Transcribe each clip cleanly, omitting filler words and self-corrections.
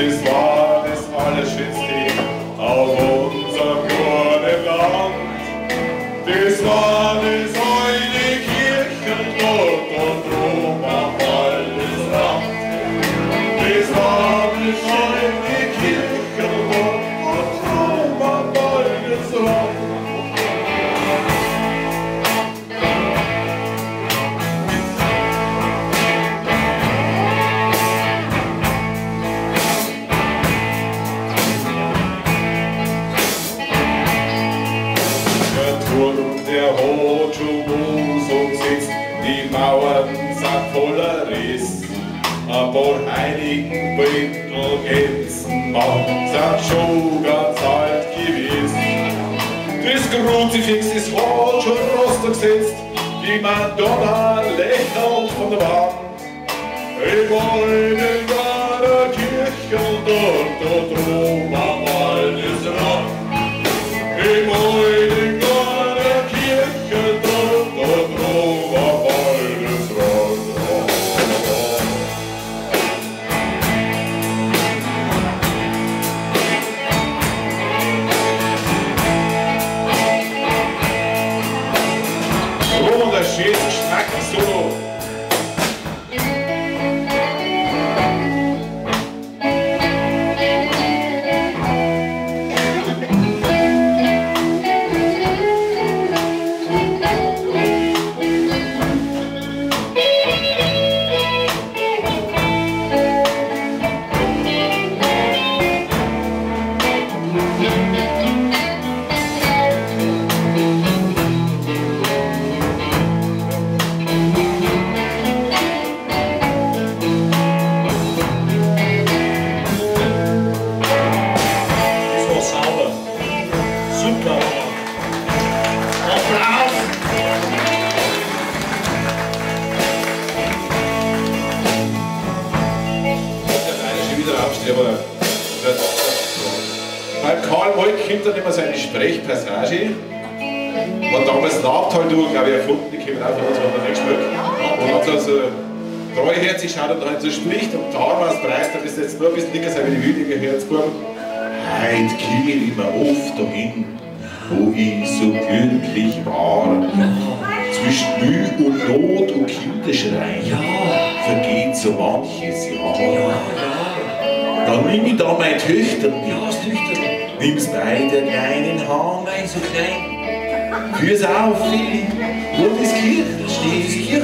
das war das Allerschönste auf unserem kleinen Land. Das war das alte Kirchendorf und drum am Waldesrand. Das war das alte Kirchendorf und drum am Waldesrand. Der hat schon Moos und sitzt, die Mauern sind voller Riss. Ein paar Heiligenbündel Gänsenmann sind schon ganz alt gewiss. Das Kruzifix ist hat schon Roster gesetzt, die Madonna lächelt von der Wand. Ich wollte gar der Kirche dort drum am Waldesrand. Ich wollte gar der Kirche dort drum am Waldesrand. Wunderschön, schmeckt so. Aber beim Karl Moik kommt dann immer seine Sprechpassage. War damals ein Abteil durch, glaube ich, erfunden, die kommen auch von uns, haben wir nicht gespielt. Und hat so treuherzig schaut und halt so spricht und damals preist, dann ist jetzt nur ein bisschen dicker sein wie die Wüdige Herzbuben. Heut kehr ich mir oft dahin, wo ich so glücklich war. Zwischen Mühe und Not und Kinderschrei vergeht so manches Jahr. Dann nimm ich da mein Töchterchen, nimm's bei der kleinen Hand, so klein, fürs Aufi, wo das Kirchen steht,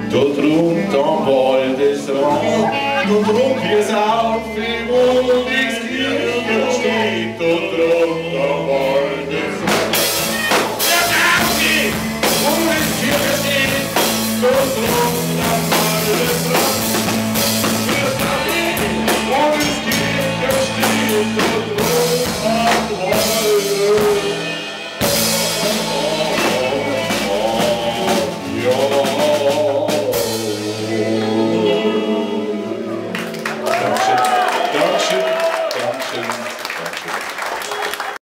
da drunter am Waldesrand, da drum fürs Aufi, wo das Kirchen